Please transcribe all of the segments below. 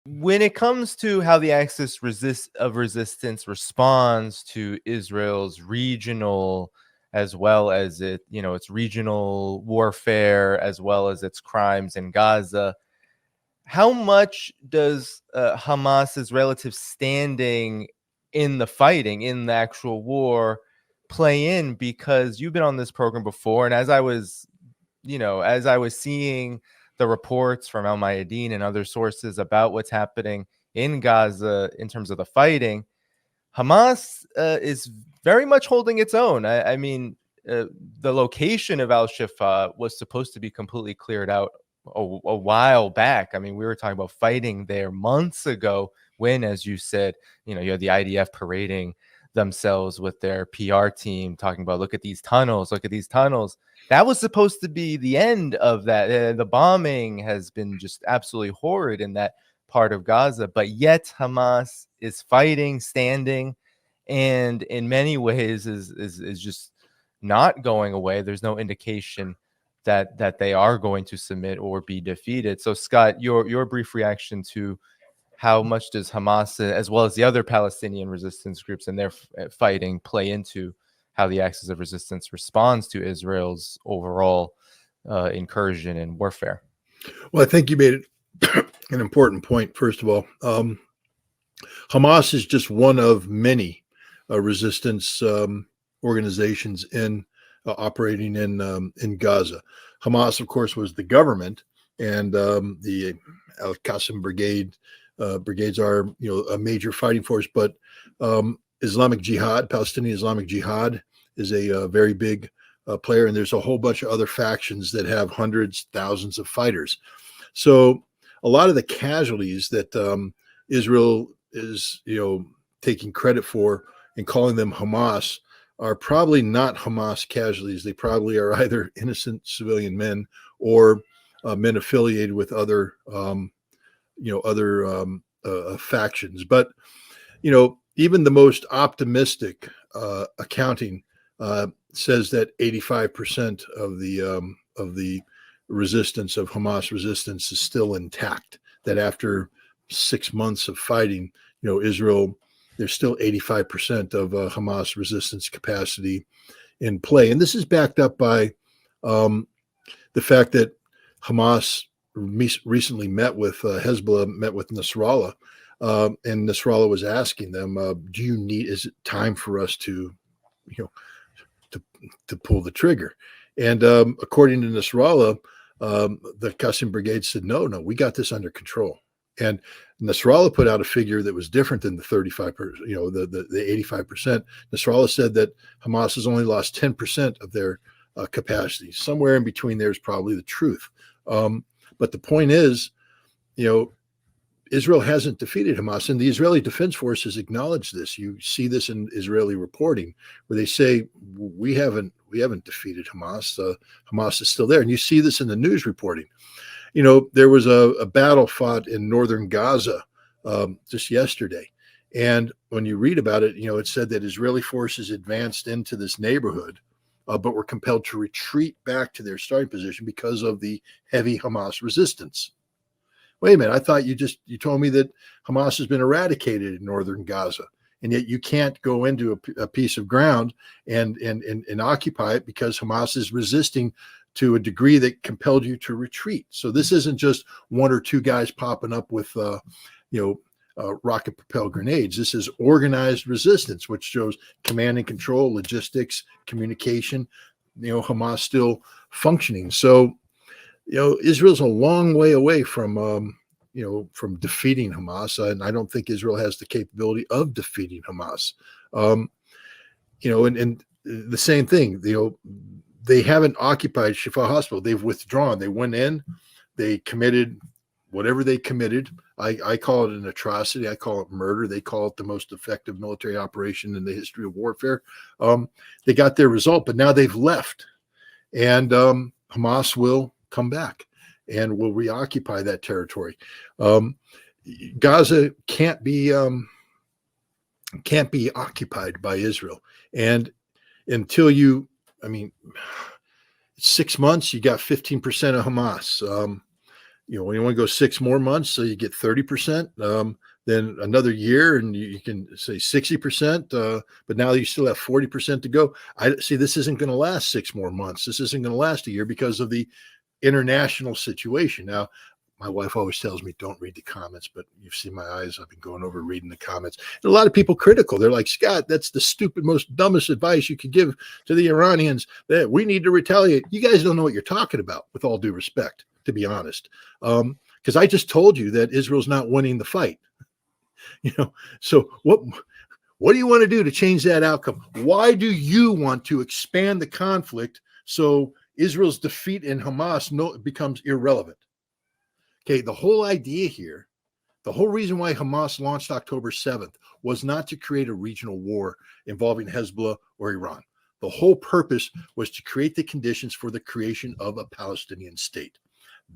When it comes to how the axis of resistance responds to Israel's regional, as well as its regional warfare, as well as its crimes in Gaza, how much does Hamas's relative standing in the fighting, in the actual war, play in? Because you've been on this program before, and as I was seeing the reports from Al Mayadeen and other sources about what's happening in Gaza in terms of the fighting, Hamas is very much holding its own. I mean, the location of Al Shifa was supposed to be completely cleared out a while back. I mean, we were talking about fighting there months ago when, as you said, you had the IDF parading themselves with their PR team talking about, look at these tunnels, look at these tunnels. That was supposed to be the end of that. The bombing has been just absolutely horrid in that part of Gaza, but yet Hamas is fighting, standing, and in many ways is just not going away. There's no indication that they are going to submit or be defeated. So, Scott, your brief reaction to how much does Hamas, as well as the other Palestinian resistance groups and their fighting, play into how the axis of resistance responds to Israel's overall incursion and warfare? Well, I think you made it an important point. First of all, Hamas is just one of many resistance organizations operating in Gaza. Hamas, of course, was the government, and the Al Qassam brigades are a major fighting force. But Islamic Jihad, Palestinian Islamic Jihad, is a very big player, and there's a whole bunch of other factions that have hundreds, thousands of fighters. So a lot of the casualties that Israel is taking credit for and calling them Hamas are probably not Hamas casualties. They probably are either innocent civilian men or men affiliated with other factions. But even the most optimistic accounting says that 85% of the resistance of Hamas resistance is still intact. That after 6 months of fighting, Israel, there's still 85% of Hamas resistance capacity in play. And this is backed up by the fact that Hamas recently met with Hezbollah, met with Nasrallah, and Nasrallah was asking them, is it time for us to pull the trigger? And according to Nasrallah, the Qassam brigade said, no, we got this under control. And Nasrallah put out a figure that was different than the 35%, the 85%. Nasrallah said that Hamas has only lost 10% of their capacity. Somewhere in between there is probably the truth. But the point is, Israel hasn't defeated Hamas, and the Israeli Defense Forces acknowledge this. You see this in Israeli reporting, where they say we haven't defeated Hamas. Hamas is still there, and you see this in the news reporting. There was a battle fought in northern Gaza just yesterday, and when you read about it, it said that Israeli forces advanced into this neighborhood, but were compelled to retreat back to their starting position because of the heavy Hamas resistance. Wait a minute, I thought you told me that Hamas has been eradicated in northern Gaza, and yet you can't go into a piece of ground and occupy it because Hamas is resisting to a degree that compelled you to retreat. So this isn't just one or two guys popping up with rocket propelled grenades. This is organized resistance, which shows command and control, logistics, communication. Hamas still functioning. So Israel's a long way away from defeating Hamas, and I don't think Israel has the capability of defeating Hamas. And the same thing, they haven't occupied Shifa Hospital. They've withdrawn. They went in, they committed whatever they committed. I call it an atrocity. I call it murder. They call it the most effective military operation in the history of warfare. They got their result, but now they've left, and Hamas will come back and will reoccupy that territory. Gaza can't be occupied by Israel, and until 6 months, you got 15% of Hamas. when you want to go 6 more months, so you get 30%, then another year, and you can say 60%, but now you still have 40% to go. I see this isn't going to last 6 more months. This isn't going to last a year because of the international situation. Now, my wife always tells me, don't read the comments, but you've seen my eyes. I've been going over reading the comments. And a lot of people critical. They're like, Scott, that's the stupid, most dumbest advice you could give to the Iranians, that we need to retaliate. You guys don't know what you're talking about, with all due respect, to be honest. Because I just told you that Israel's not winning the fight. So what do you want to do to change that outcome? Why do you want to expand the conflict so Israel's defeat in Hamas becomes irrelevant? Okay, the whole idea here, the whole reason why Hamas launched October 7th was not to create a regional war involving Hezbollah or Iran. The whole purpose was to create the conditions for the creation of a Palestinian state.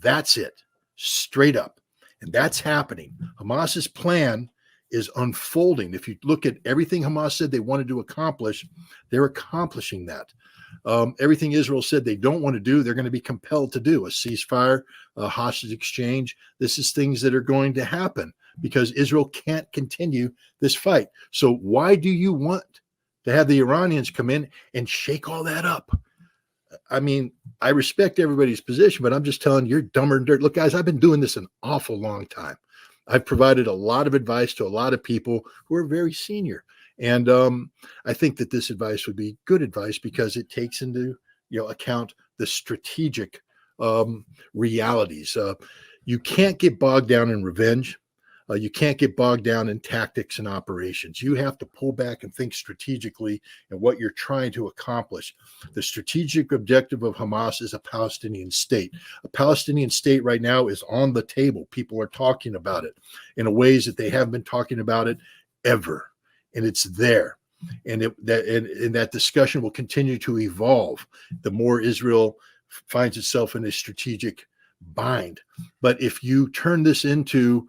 That's it, straight up. And that's happening. Hamas's plan is unfolding. If you look at everything Hamas said they wanted to accomplish, they're accomplishing that. Everything Israel said they don't want to do, they're going to be compelled to do. A ceasefire, a hostage exchange. This is things that are going to happen because Israel can't continue this fight. So why do you want to have the Iranians come in and shake all that up? I mean, I respect everybody's position, but I'm just telling you, you're dumber than dirt. Look, guys, I've been doing this an awful long time. I've provided a lot of advice to a lot of people who are very senior. And I think that this advice would be good advice because it takes into account the strategic realities. You can't get bogged down in revenge. You can't get bogged down in tactics and operations. You have to pull back and think strategically and what you're trying to accomplish. The strategic objective of Hamas is a Palestinian state. A Palestinian state right now is on the table. People are talking about it in ways that they haven't been talking about it ever. And it's there. And that discussion will continue to evolve the more Israel finds itself in a strategic bind. But if you turn this into,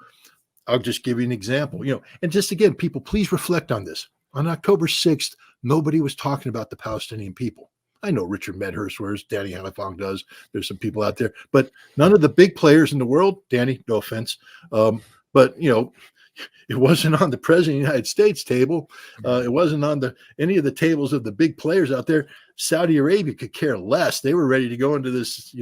I'll just give you an example, and just again, people, please reflect on this. On October 6th, nobody was talking about the Palestinian people. I know Richard Medhurst wears, Danny Hannafong does. There's some people out there, but none of the big players in the world, Danny, no offense, but it wasn't on the president of the United States table. It wasn't on any of the tables of the big players out there. Saudi Arabia could care less. They were ready to go into this,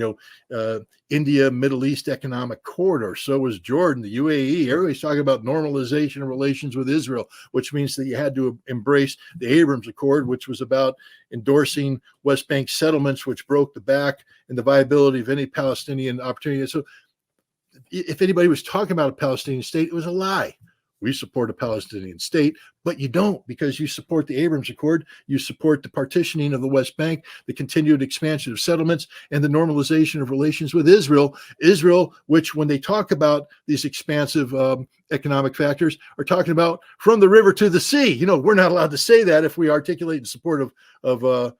India, Middle East economic corridor. So was Jordan, the UAE. Everybody's talking about normalization of relations with Israel, which means that you had to embrace the Abrams Accord, which was about endorsing West Bank settlements, which broke the back and the viability of any Palestinian opportunity. So if anybody was talking about a Palestinian state, it was a lie. We support a Palestinian state, but you don't, because you support the Abrams Accord, you support the partitioning of the West Bank, the continued expansion of settlements, and the normalization of relations with Israel. Israel, which when they talk about these expansive economic factors, are talking about from the river to the sea. We're not allowed to say that if we articulate in support of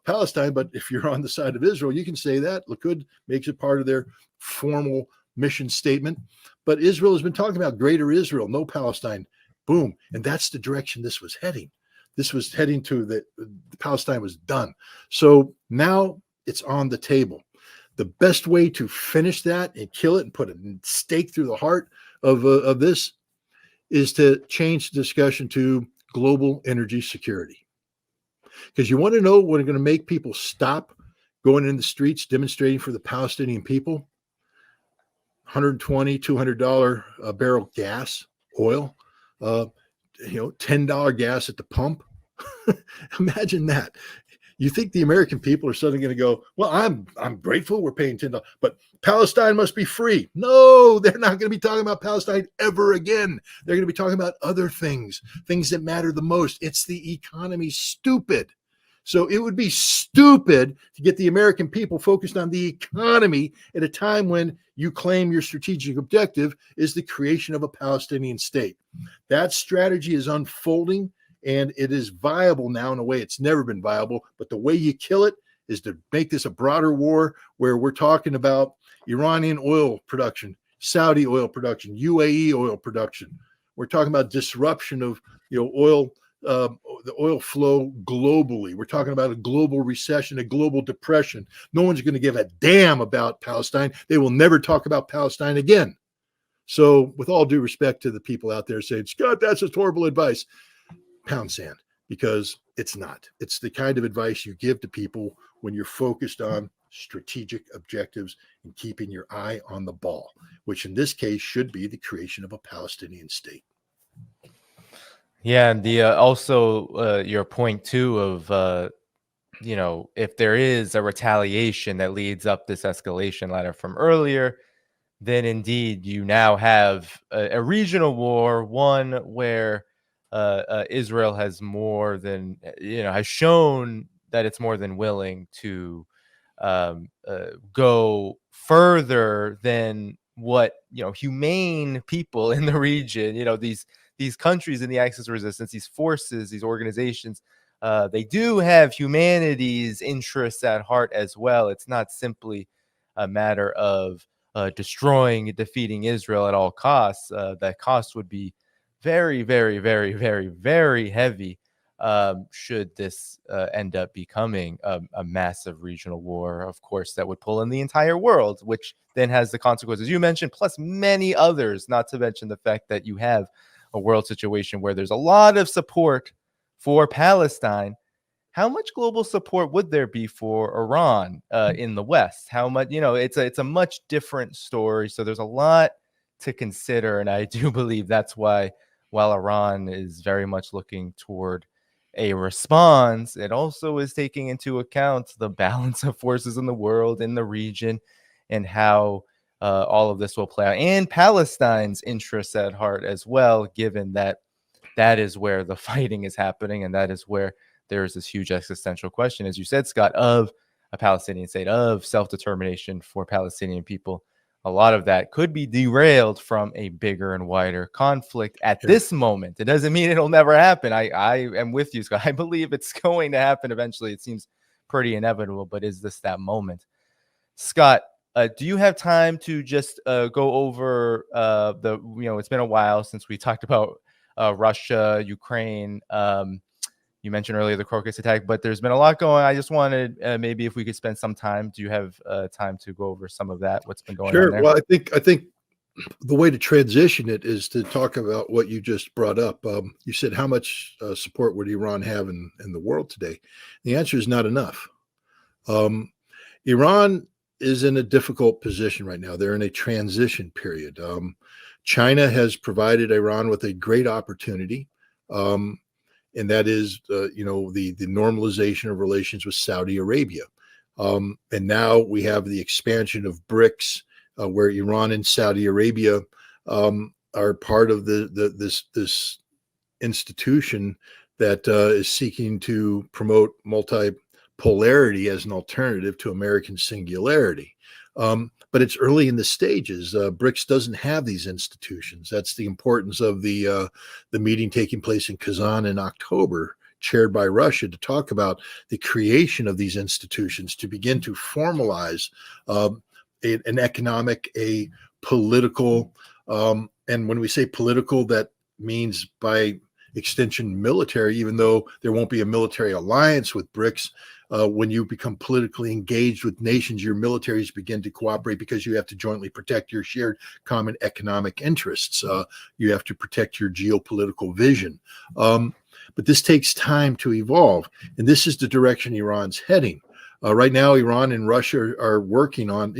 Palestine, but if you're on the side of Israel, you can say that. Likud makes it part of their formal mission statement. But Israel has been talking about greater Israel, no Palestine, boom. And that's the direction this was heading. This was heading to the Palestine was done. So now it's on the table. The best way to finish that and kill it and put a stake through the heart of this is to change the discussion to global energy security. Because you want to know what are going to make people stop going in the streets demonstrating for the Palestinian people? $120, $200 a barrel gas, oil, $10 gas at the pump. Imagine that. You think the American people are suddenly going to go, well, I'm grateful we're paying $10, but Palestine must be free. No, they're not going to be talking about Palestine ever again. They're going to be talking about other things that matter the most. It's the economy, stupid. So it would be stupid to get the American people focused on the economy at a time when you claim your strategic objective is the creation of a Palestinian state. That strategy is unfolding, and it is viable now in a way it's never been viable. But the way you kill it is to make this a broader war where we're talking about Iranian oil production, Saudi oil production, UAE oil production. We're talking about disruption of oil the oil flow globally. We're talking about a global recession, a global depression. No one's going to give a damn about Palestine. They will never talk about Palestine again. So, with all due respect to the people out there saying, Scott, that's just horrible advice, pound sand, because it's not. It's the kind of advice you give to people when you're focused on strategic objectives and keeping your eye on the ball, which in this case should be the creation of a Palestinian state. Yeah, and the also your point too of if there is a retaliation that leads up this escalation ladder from earlier, then indeed you now have a regional war, one where Israel has more than has shown that it's more than willing to go further than what humane people in the region, these countries in the Axis of Resistance, these forces, these organizations, they do have humanity's interests at heart as well. It's not simply a matter of destroying and defeating Israel at all costs. That cost would be very, very, very, very, very heavy should this end up becoming a massive regional war, of course, that would pull in the entire world, which then has the consequences you mentioned, plus many others, not to mention the fact that you have a world situation where there's a lot of support for Palestine. How much global support would there be for Iran in the West? How much, it's a much different story. So there's a lot to consider. And I do believe that's why, while Iran is very much looking toward a response, it also is taking into account the balance of forces in the world, in the region, and how all of this will play out, and Palestine's interests at heart as well, given that that is where the fighting is happening, and that is where there is this huge existential question, as you said, Scott, of a Palestinian state, of self-determination for Palestinian people. A lot of that could be derailed from a bigger and wider conflict at this moment. It doesn't mean it'll never happen. I am with you, Scott. I believe it's going to happen eventually. It seems pretty inevitable, but is this that moment? Scott, do you have time to just go over it's been a while since we talked about Russia, Ukraine. You mentioned earlier the Crocus attack, but there's been a lot going on. I just wanted maybe if we could spend some time. Do you have time to go over some of that? What's been going on there? Well, I think the way to transition it is to talk about what you just brought up. You said, how much support would Iran have in the world today? The answer is not enough. Iran is in a difficult position right now. They're in a transition period. China has provided Iran with a great opportunity, and that is, the normalization of relations with Saudi Arabia. And now we have the expansion of BRICS, where Iran and Saudi Arabia are part of this institution that is seeking to promote multipolarity as an alternative to American singularity. But it's early in the stages. BRICS doesn't have these institutions. That's the importance of the meeting taking place in Kazan in October, chaired by Russia, to talk about the creation of these institutions, to begin to formalize an economic, a political, and when we say political, that means by extension military, even though there won't be a military alliance with BRICS. When you become politically engaged with nations, your militaries begin to cooperate because you have to jointly protect your shared common economic interests. You have to protect your geopolitical vision. But this takes time to evolve. And this is the direction Iran's heading. Right now, Iran and Russia are working on,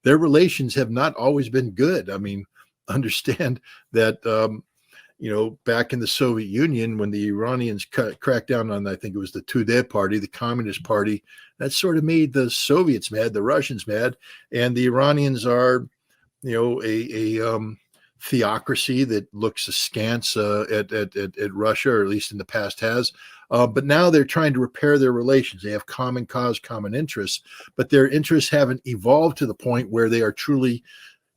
their relations have not always been good. I mean, understand that, back in the Soviet Union, when the Iranians cracked down on, I think it was the Tudeh party, the Communist Party, that sort of made the Soviets mad, the Russians mad, and the Iranians are, a theocracy that looks askance at Russia, or at least in the past has. But now they're trying to repair their relations. They have common cause, common interests, but their interests haven't evolved to the point where they are truly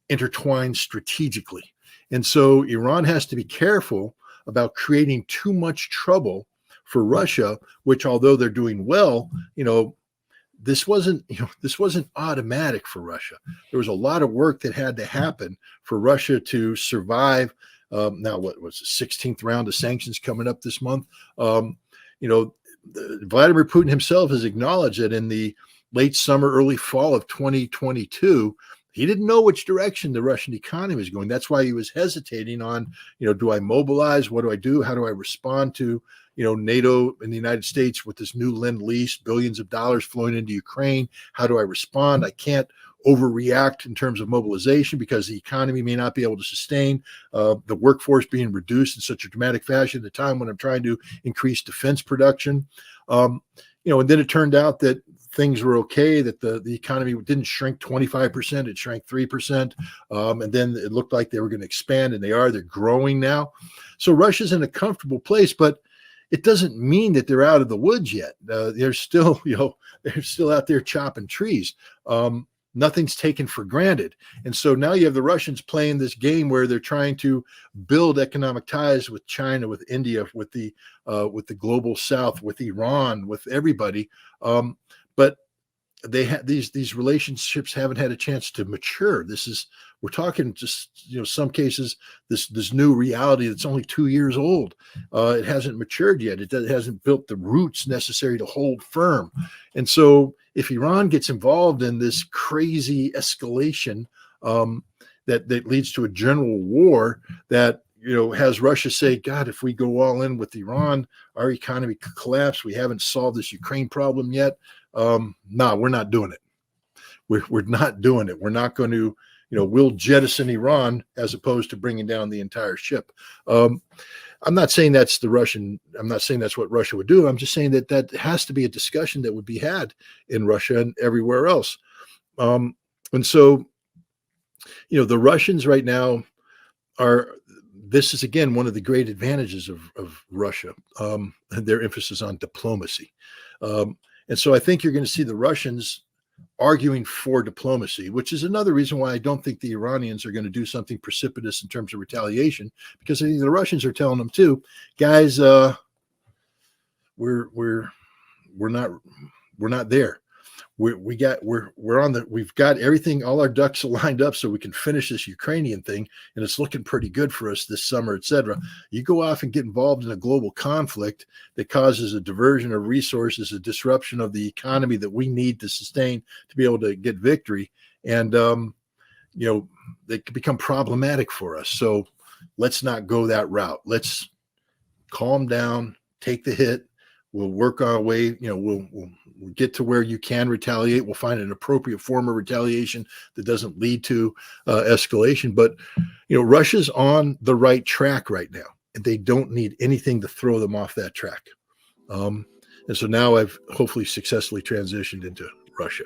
intertwined strategically. And so Iran has to be careful about creating too much trouble for Russia, which, although they're doing well, this wasn't automatic for Russia. There was a lot of work that had to happen for Russia to survive Now, what was the 16th round of sanctions coming up this month? You know, Vladimir Putin himself has acknowledged that in the late summer, early fall of 2022, he didn't know which direction the Russian economy was going. That's why he was hesitating on, do I mobilize? What do I do? How do I respond to, NATO and the United States with this new lend-lease, billions of dollars flowing into Ukraine? How do I respond? I can't overreact in terms of mobilization because the economy may not be able to sustain the workforce being reduced in such a dramatic fashion at a time when I'm trying to increase defense production. And then it turned out that things were okay, that the economy didn't shrink 25%, it shrank 3%. And then it looked like they were going to expand, and they're growing now. So Russia's in a comfortable place, but it doesn't mean that they're out of the woods yet. They're still, they're still out there chopping trees. Nothing's taken for granted. And so now you have the Russians playing this game where they're trying to build economic ties with China, with India, with the global South, with Iran, with everybody. But they have these relationships haven't had a chance to mature. We're talking just, some cases, this new reality that's only 2 years old. It hasn't matured yet. It hasn't built the roots necessary to hold firm. And so if Iran gets involved in this crazy escalation that leads to a general war that, has Russia say, God, if we go all in with Iran, our economy could collapse. We haven't solved this Ukraine problem yet. No, we're not doing it. We're not doing it. We're not going to, we'll jettison Iran as opposed to bringing down the entire ship. I'm not saying that's I'm not saying that's what Russia would do. I'm just saying that has to be a discussion that would be had in Russia and everywhere else. And so, the Russians right now this is, again, one of the great advantages of Russia, their emphasis on diplomacy. And so I think you're going to see the Russians arguing for diplomacy, which is another reason why I don't think the Iranians are going to do something precipitous in terms of retaliation, because I think the Russians are telling them too, guys, we're not there. We've got everything, all our ducks lined up so we can finish this Ukrainian thing, and it's looking pretty good for us this summer, etc. You go off and get involved in a global conflict that causes a diversion of resources, a disruption of the economy that we need to sustain to be able to get victory, and they can become problematic for us. So let's not go that route. Let's calm down, take the hit. We'll work our way, we'll get to where you can retaliate. We'll find an appropriate form of retaliation that doesn't lead to escalation. But, Russia's on the right track right now, and they don't need anything to throw them off that track. And so now I've hopefully successfully transitioned into Russia.